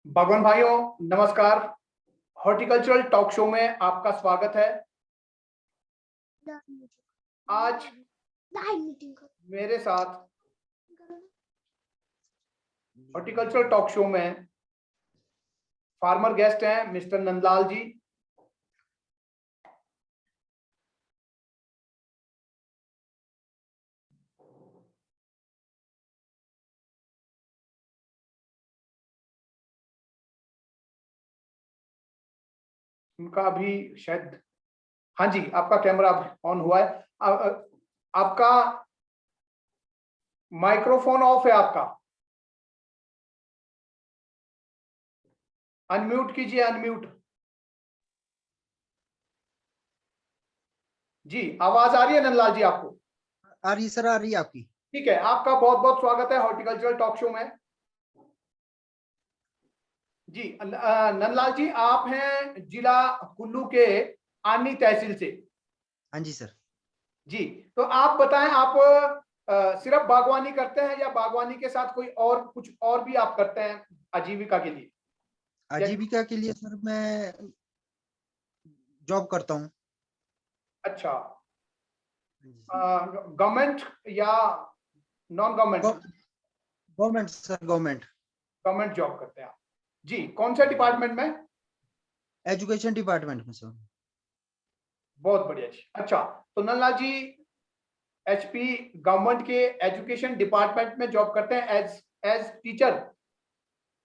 भगवान भाइयों नमस्कार। हॉर्टिकल्चरल टॉक शो में आपका स्वागत है। आज मेरे साथ हॉर्टिकल्चरल टॉक शो में फार्मर गेस्ट हैं मिस्टर नंदलाल जी। उनका अभी शायद, हाँ जी, आपका कैमरा ऑन हुआ है। आपका माइक्रोफोन ऑफ है, आपका अनम्यूट कीजिए, अनम्यूट। जी, आवाज आ रही है नंदलाल जी आपको? आ रही सर, आ रही है आपकी। ठीक है, आपका बहुत बहुत स्वागत है हॉर्टिकल्चरल टॉक शो में। जी नंदलाल जी, आप हैं जिला कुल्लू के आनी तहसील से। हाँ जी सर। जी, तो आप बताएं, आप सिर्फ बागवानी करते हैं या बागवानी के साथ कोई और कुछ और भी आप करते हैं आजीविका के लिए? आजीविका के लिए सर मैं जॉब करता हूँ। अच्छा, गवर्नमेंट या non government? Government sir, government. Government job करते हैं आप। जी, कौन से डिपार्टमेंट में? एजुकेशन डिपार्टमेंट में सर। बहुत बढ़िया जी। अच्छा, तो नंदलाल जी एचपी गवर्नमेंट के एजुकेशन डिपार्टमेंट में जॉब करते हैं as as teacher?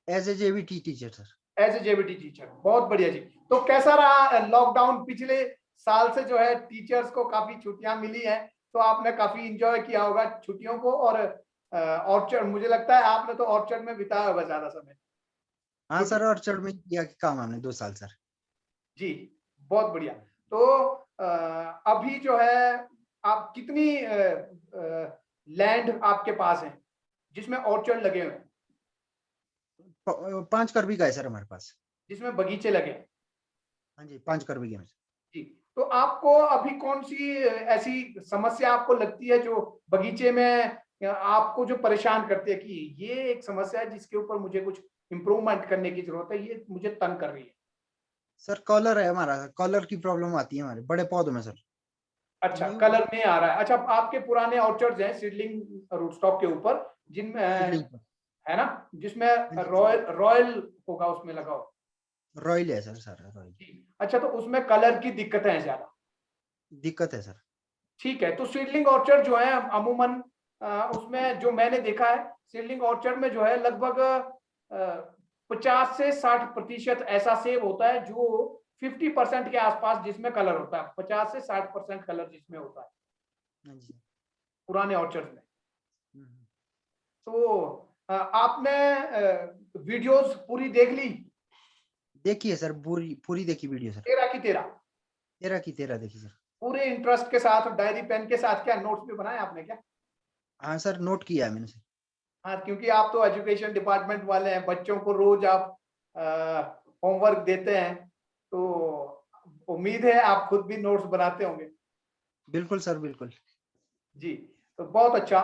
As a JVT teacher sir. As a JBT teacher, बहुत बढ़िया जी। तो कैसा रहा लॉकडाउन? पिछले साल से जो है टीचर्स को काफी छुट्टियां मिली हैं, तो आपने काफी इंजॉय किया होगा छुट्टियों को। और ऑर्चर्ड, मुझे लगता है आपने तो ऑर्चर्ड में बिताया होगा ज्यादा समय हाँ छुट्टी। सर, और चढ़ में किया काम हमने 2 साल सर। जी, बहुत बढ़िया। तो अभी जो है आप कितनी लैंड आपके पास है जिसमें ऑर्चर्ड लगे हुए हैं, 5 बीघा है सर हमारे पास। जिसमें बगीचे लगे हैं? हाँ जी, 5 बीघे में। जी, तो आपको अभी कौन सी ऐसी समस्या आपको लगती है जो बगीचे में आपको जो परेशान करती है कि ये एक समस्या है जिसके ऊपर मुझे कुछ इम्प्रूवमेंट करने की जरूरत है, ये मुझे तंग कर रही है? सर कॉलर है हमारा, कॉलर की प्रॉब्लम आती है हमारे बड़े पौधों में सर। अच्छा, न्यू कलर नहीं आ रहा है। अच्छा, आपके पुराने ऑर्चर्ड्स हैं सीडलिंग रूटस्टॉक के ऊपर, जिनमें सीडलिंग पर। है ना, जिसमें हाँ जी रॉयल रॉयल होगा उसमें लगा हो? रॉयल है सर, सर रॉयल। जी, अच्छा, तो उसमें कलर की दिक्कतें हैं ज्यादा? दिक्कत है सर। ठीक है, तो सीडलिंग ऑर्चर्ड जो है अमूमन उसमें जो मैंने देखा है, सीडलिंग ऑर्चर्ड में जो है लगभग 50 से 60% ऐसा सेब होता है जो 50% के आसपास जिसमें कलर होता है। 50 से 60% कलर जिसमें होता है हाँ जी। पुराने ऑर्चर्ड में। हम्म। तो आपने वीडियोस पूरी देख ली? देखिए सर, पूरी पूरी देखी वीडियो सर। 13 की 13? 13 की 13 देखी सर। पूरे इंटरेस्ट के साथ, डायरी पेन के साथ? क्या नोट्स भी बनाए आपने क्या? हाँ सर, नोट किया है मैंने सर। हाँ, क्योंकि आप तो एजुकेशन डिपार्टमेंट वाले हैं, बच्चों को रोज आप होमवर्क देते हैं, तो उम्मीद है आप खुद भी नोट्स बनाते होंगे। बिल्कुल सर, बिल्कुल। जी, तो बहुत अच्छा।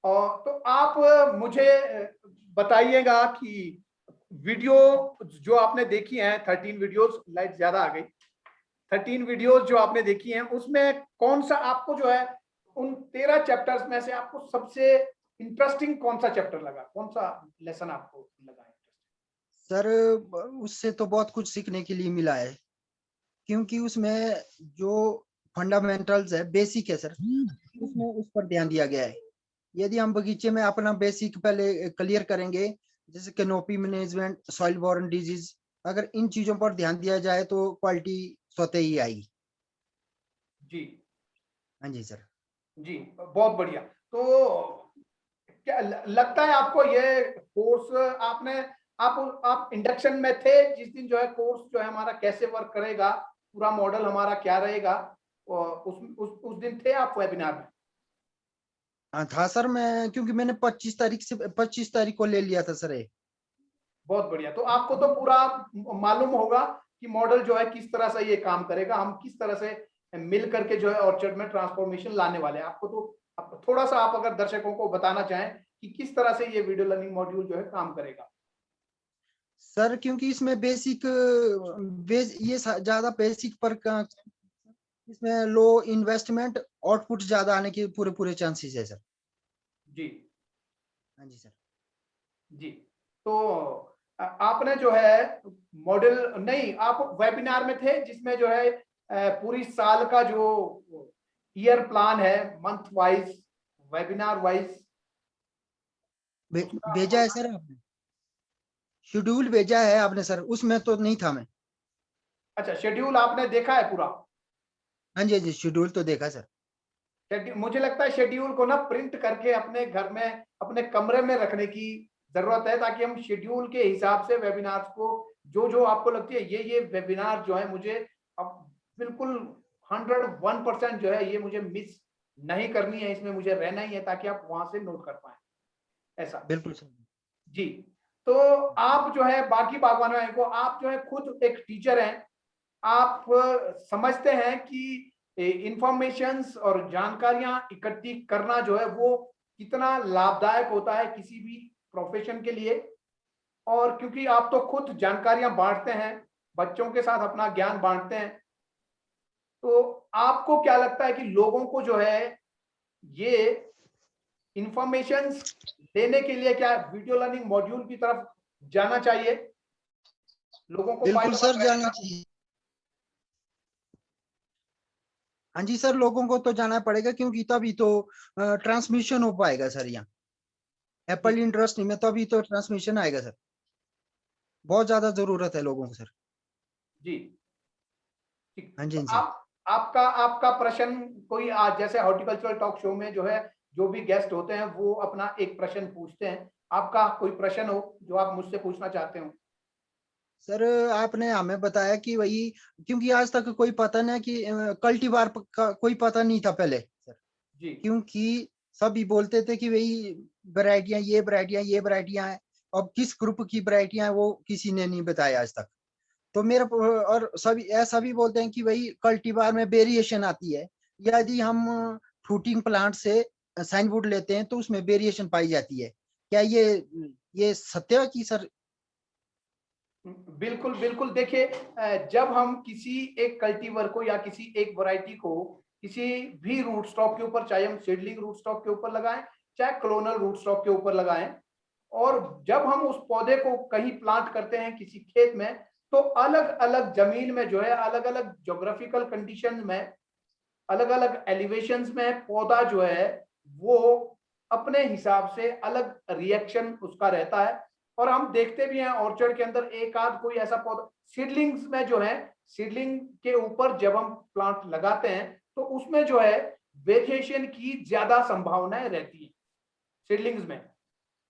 और तो आप मुझे बताइएगा कि वीडियो जो आपने देखी है, 13 वीडियोस, लाइट ज्यादा आ गई, 13 वीडियोस जो आपने देखी हैं उसमें कौन सा आपको जो है उन 13 चैप्टर्स में से आपको सबसे इंटरेस्टिंग कौन सा चैप्टर लगा, कौन सा लेसन आपको लगा सर उससे तो बहुत कुछ सीखने के लिए मिला है, क्योंकि उसमें जो फंडामेंटल्स है, बेसिक है सर, उसमें उस पर ध्यान दिया गया है। यदि हम बगीचे में अपना बेसिक पहले क्लियर करेंगे, जैसे canopy management, soil borne disease, अगर इन चीजों पर ध्यान दिया जाए तो क्वालिटी स्वतः ही आएगी। जी? हाँ जी सर। जी, बहुत बढ़िया। तो क्या लगता है आपको ये कोर्स आपने, आप इंडक्शन में थे जिस दिन जो है कोर्स जो है हमारा कैसे वर्क करेगा, पूरा मॉडल हमारा क्या रहेगा, और उस दिन थे आप वेबिनार में? हाँ था सर, मैं क्योंकि मैंने 25 तारीख को ले लिया था सर ये। बहुत बढ़िया। तो आपको तो पूरा मालूम होगा कि मॉडल जो है किस तरह से ये काम करेगा, हम किस तरह से मिल करके जो है ऑर्चर्ड में ट्रांसफॉर्मेशन लाने वाले हैं। आपको तो थोड़ा सा आप अगर दर्शकों को बताना चाहें कि किस तरह से ये वीडियो लर्निंग मॉड्यूल जो है काम करेगा। सर क्योंकि इसमें बेसिक ये ज्यादा बेसिक पर इसमें लो इन्वेस्टमेंट, आउटपुट ज्यादा आने के पूरे पूरे चांसेस है सर। जी हाँ जी सर। जी। तो आपने जो है मॉडल नहीं, आप वेबिनार में थे जिसमें जो है पूरी साल का जो ईयर प्लान है, मंथ वाइज, वेबिनार वाइज उसका भेजा है सर आपने, शेड्यूल भेजा है आपने सर, उसमें तो नहीं था मैं। अच्छा, शेड्यूल आपने देखा है पूरा? हाँ जी हाँ जी, शेड्यूल तो देखा सर। मुझे लगता है शेड्यूल को ना प्रिंट करके अपने घर में, अपने कमरे में रखने की जरूरत है, ताकि हम शेड्यूल के हिसाब से वेबिनार्स को, जो जो आपको लगती है ये वेबिनार जो है मुझे अब बिल्कुल 101% जो है ये मुझे मिस नहीं करनी है, इसमें मुझे रहना ही है, ताकि आप वहां से नोट कर पाए, ऐसा। बिल्कुल सर। जी। तो आप जो है बाकी बागवानों को, आप जो है खुद एक टीचर हैं, आप समझते हैं कि इंफॉर्मेशंस और जानकारियां इकट्ठी करना जो है वो कितना लाभदायक होता है किसी भी प्रोफेशन के लिए। और क्योंकि आप तो खुद जानकारियां बांटते हैं, बच्चों के साथ अपना ज्ञान बांटते हैं, तो आपको क्या लगता है कि लोगों को जो है ये इंफॉर्मेशंस लेने के लिए क्या वीडियो लर्निंग मॉड्यूल की तरफ जाना चाहिए? लोगों को बिल्कुल फायदेमंद सर जाना रहेगा? चाहिए। हाँ जी सर, लोगों को तो जाना पड़ेगा क्योंकि तभी तो ट्रांसमिशन हो पाएगा सर यहाँ जी एप्पल इंडस्ट्री में, तभी तो ट्रांसमिशन आएगा सर। बहुत ज्यादा जरूरत है लोगों को सर। जी। ठीक। हाँ जी तो हाँ जी। आप, आपका आपका प्रश्न कोई आज जैसे हॉर्टिकल्चरल टॉक शो में जो है जो भी गेस्ट होते हैं वो अपना एक प्रश्न पूछते हैं, आपका कोई प्रश्न हो जो आप मुझसे पूछना चाहते हो? सर आपने हमें बताया कि वही, क्योंकि आज तक कोई पता नहीं कि कल्टीवार का कोई पता नहीं था पहले सर। जी क्योंकि सभी बोलते थे कि वही वैरायटियां, ये वैरायटियां हैं। अब किस ग्रुप की वैरायटियां हैं वो किसी ने नहीं बताया आज तक। तो मेरा और सभी ऐसा भी बोलते हैं कि वही कल्टीवार में वेरिएशन आती है। यदि हम फ्रूटिंग प्लांट से साइनवुड लेते हैं तो उसमें वेरिएशन पाई जाती है। क्या ये सत्य है कि सर? बिल्कुल बिल्कुल। देखिए जब हम किसी एक कल्टीवर को या किसी एक वैरायटी को किसी भी रूट स्टॉक के ऊपर, चाहे हम सीडलिंग रूट स्टॉक के ऊपर लगाएं चाहे क्लोनल रूट स्टॉक के ऊपर लगाएं, और जब हम उस पौधे को कहीं प्लांट करते हैं किसी खेत में, तो अलग अलग जमीन में जो है, अलग अलग ज्योग्राफिकल कंडीशन में, अलग अलग एलिवेशंस में पौधा जो है वो अपने हिसाब से अलग रिएक्शन उसका रहता है। और हम देखते भी हैं ऑर्चर्ड के अंदर एक आध कोई ऐसा पौधा, सीडलिंग्स में जो है, सीडलिंग के ऊपर जब हम प्लांट लगाते हैं तो उसमें जो है वेरिएशन की ज्यादा संभावनाएं रहती है सीडलिंग्स में,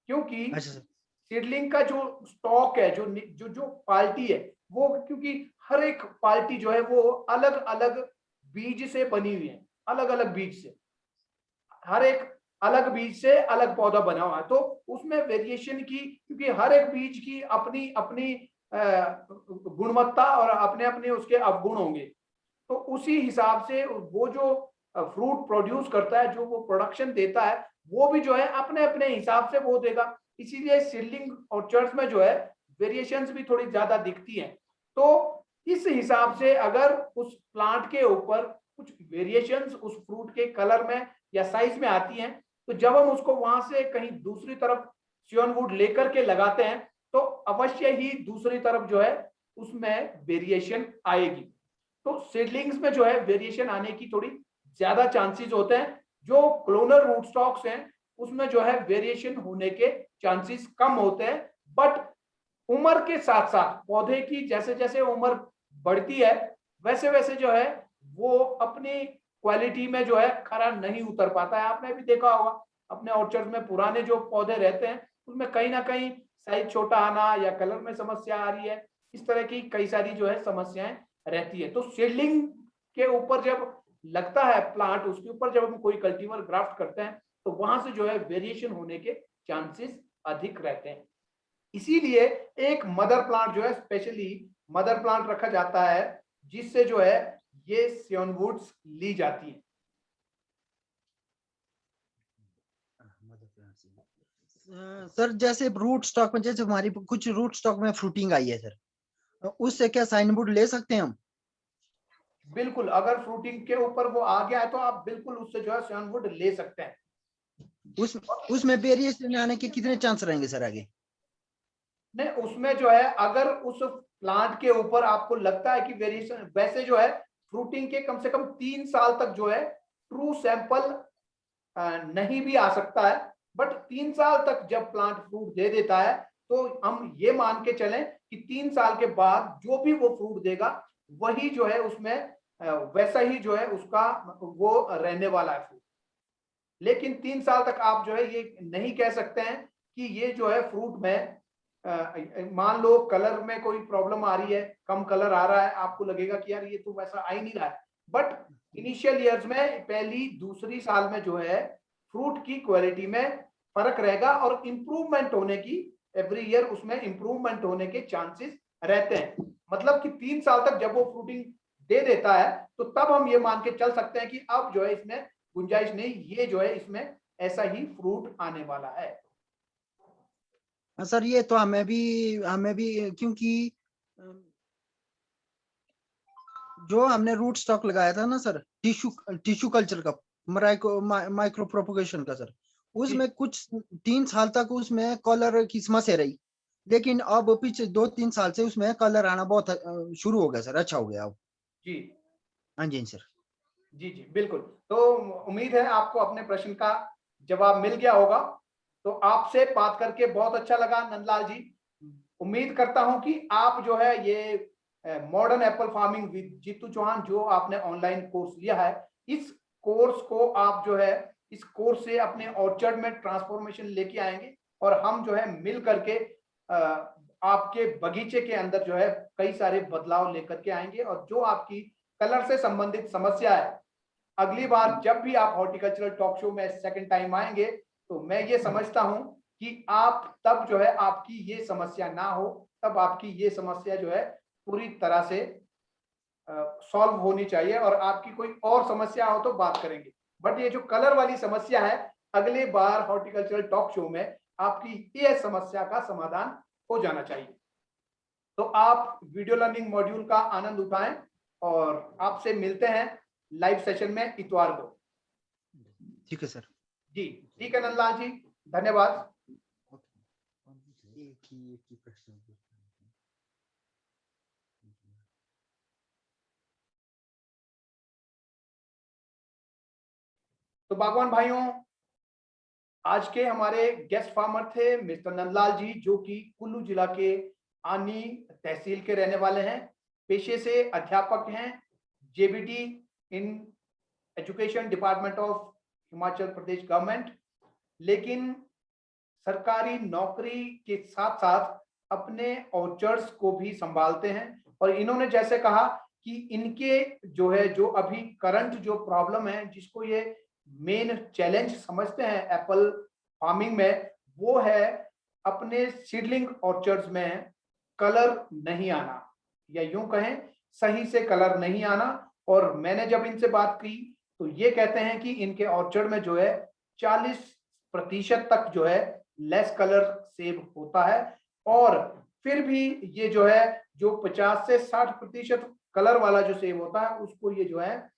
क्योंकि अच्छा सर। सीडलिंग का जो स्टॉक है, जो जो जो पार्टी है, वो क्योंकि हर एक पार्टी जो है वो अलग अलग बीज से बनी हुई है, अलग अलग बीज से, हर एक अलग बीज से अलग पौधा बना हुआ है, तो उसमें वेरिएशन की, क्योंकि हर एक बीज की अपनी अपनी गुणवत्ता और अपने अपने उसके अवगुण होंगे, तो उसी हिसाब से वो जो फ्रूट प्रोड्यूस करता है, जो वो प्रोडक्शन देता है, वो भी जो है अपने अपने हिसाब से वो देगा। इसीलिए सीडलिंग ऑर्चर्ड्स में जो है वेरिएशंस भी थोड़ी ज्यादा दिखती हैं। तो इस हिसाब से अगर उस प्लांट के ऊपर कुछ वेरिएशंस उस फ्रूट के कलर में या साइज में आती हैं, तो जब हम उसको वहां से कहीं दूसरी तरफ सियोनवुड लेकर के लगाते हैं तो अवश्य ही दूसरी तरफ जो है उसमें वेरिएशन आएगी। तो सीडलिंग्स में जो है वेरिएशन आने की थोड़ी ज्यादा चांसेस होते हैं। जो क्लोनल रूट स्टॉक्स हैं उसमें जो है वेरिएशन होने के चांसेस कम होते हैं। बट उम्र के साथ साथ पौधे की जैसे जैसे उम्र बढ़ती है वैसे वैसे जो है वो अपनी क्वालिटी में जो है खरा नहीं उतर पाता है। आपने भी देखा होगा अपने ऑर्चर्ड में पुराने जो पौधे रहते हैं उसमें कहीं ना कहीं साइज छोटा आना या कलर में समस्या आ रही है, इस तरह की कई सारी जो है समस्याएं रहती है। तो सीडलिंग के ऊपर जब लगता है प्लांट, उसके ऊपर जब हम कोई कल्टीवर ग्राफ्ट करते हैं तो वहां से जो है वेरिएशन होने के चांसेस अधिक रहते हैं। इसीलिए एक मदर प्लांट जो है, स्पेशली मदर प्लांट रखा जाता है जिससे जो है ये सियोनवुड्स ली जाती है। सर जैसे रूट स्टॉक में, जैसे हमारी कुछ रूट स्टॉक में फ्रूटिंग आई है सर, उससे क्या साइन बोर्ड ले सकते हैं हम? बिल्कुल, अगर फ्रूटिंग के ऊपर वो आ गया है तो आप बिल्कुल उससे जो है साइनवुड ले सकते हैं। उसमें वेरिएशन आने के कितने चांस रहेंगे सर आगे? नहीं, उसमें जो है अगर उस प्लांट के ऊपर आपको लगता है कि वेरिएशन, वैसे जो है फ्रूटिंग के कम से कम 3 साल तक जो है ट्रू सैंपल नहीं भी आ सकता है, बट 3 साल तक जब प्लांट फ्रूट दे देता है तो हम ये मान के चलें कि 3 साल के बाद जो भी वो फ्रूट देगा वही जो है उसमें वैसा ही जो है उसका वो रहने वाला है फ्रूट। लेकिन 3 साल तक आप जो है ये नहीं कह सकते हैं कि ये जो है फ्रूट में मान लो कलर में कोई प्रॉब्लम आ रही है, कम कलर आ रहा है, आपको लगेगा कि यार ये तो वैसा आ ही नहीं रहा है, बट इनिशियल ईयर्स में पहली दूसरी साल में जो है फ्रूट की क्वालिटी में फर्क रहेगा और इंप्रूवमेंट होने की, एवरी ईयर उसमें इंप्रूवमेंट होने के चांसेस रहते हैं। मतलब कि 3 साल तक जब वो फ्रूटिंग दे देता है तो तब हम ये मान के चल सकते हैं कि अब जो है इसमें गुंजाइश नहीं, ये जो है इसमें ऐसा ही फ्रूट आने वाला है। सर ये तो हमें भी क्योंकि जो हमने रूट स्टॉक लगाया था ना सर, टिश्यू कल्चर का, माइक्रो प्रोपोगेशन का सर, उसमें कुछ 3 साल तक उसमें कलर की समस्या रही, लेकिन अब पीछे 2-3 साल से उसमें कलर आना बहुत शुरू हो गया सर, अच्छा हो गया अब। जी हाँ जी सर। जी जी बिल्कुल। तो उम्मीद है आपको अपने प्रश्न का जवाब मिल गया होगा। तो आपसे बात करके बहुत अच्छा लगा नंदलाल जी। उम्मीद करता हूं कि आप जो है ये modern apple farming with Jitu Chauhan जो आपने ऑनलाइन कोर्स लिया है, इस कोर्स को आप जो है इस कोर्स से अपने ऑर्चर्ड में ट्रांसफॉर्मेशन लेके आएंगे और हम जो है मिल करके आपके बगीचे के अंदर जो है कई सारे बदलाव लेकर के आएंगे और जो आपकी कलर से संबंधित समस्या है, अगली बार जब भी आप हॉर्टिकल्चरल टॉक शो में सेकंड टाइम आएंगे तो मैं ये समझता हूं कि आप तब जो है आपकी ये समस्या ना हो, तब आपकी ये समस्या जो है पूरी तरह से सॉल्व होनी चाहिए और आपकी कोई और समस्या हो तो बात करेंगे। बट ये जो कलर वाली समस्या है, अगले बार हॉर्टिकल्चरल टॉक शो में आपकी ये समस्या का समाधान हो जाना चाहिए। तो आप वीडियो लर्निंग मॉड्यूल का आनंद उठाएं और आपसे मिलते हैं लाइव सेशन में इतवार को। ठीक है सर। जी ठीक है नंदलाल जी, धन्यवाद। एक ही प्रश्न। तो बागवान भाइयों, आज के हमारे गेस्ट फार्मर थे मिस्टर नंदलाल जी, जो कि कुल्लू जिला के आनी तहसील के रहने वाले हैं, पेशे से अध्यापक हैं, JBT in education department of Himachal Pradesh government, लेकिन सरकारी नौकरी के साथ साथ अपने ऑर्चर्ड्स को भी संभालते हैं। और इन्होंने जैसे कहा कि इनके जो है जो अभी करंट जो प्रॉब्लम है, जिसको ये मेन चैलेंज समझते हैं एप्पल फार्मिंग में, वो है अपने सीडलिंग ऑर्चर्ड्स में कलर नहीं आना, या यूं कहें सही से कलर नहीं आना। और मैंने जब इनसे बात की तो ये कहते हैं कि इनके ऑर्चर्ड में जो है 40% तक जो है लेस कलर सेव होता है, और फिर भी ये जो है जो 50 से 60% कलर वाला जो सेव होता है उसको ये जो है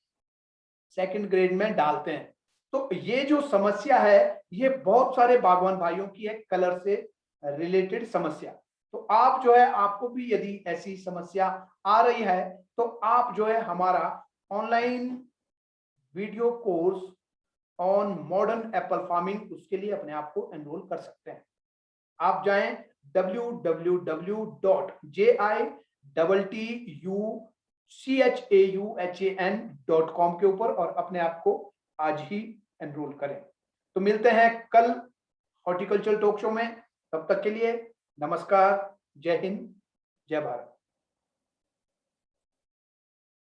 सेकंड ग्रेड में डालते हैं। तो ये जो समस्या है ये बहुत सारे बागवान भाइयों की है, कलर से रिलेटेड समस्या। तो आप जो है आपको भी यदि ऐसी समस्या आ रही है तो आप जो है हमारा online video course on modern apple farming, उसके लिए अपने आप को एनरोल कर सकते हैं। आप जाएं www.jittuchan.com के ऊपर और अपने आप को आज ही एनरोल करें। तो मिलते हैं कल हॉर्टिकल्चर टॉक शो में, तब तक के लिए नमस्कार, जय हिंद, जय भारत।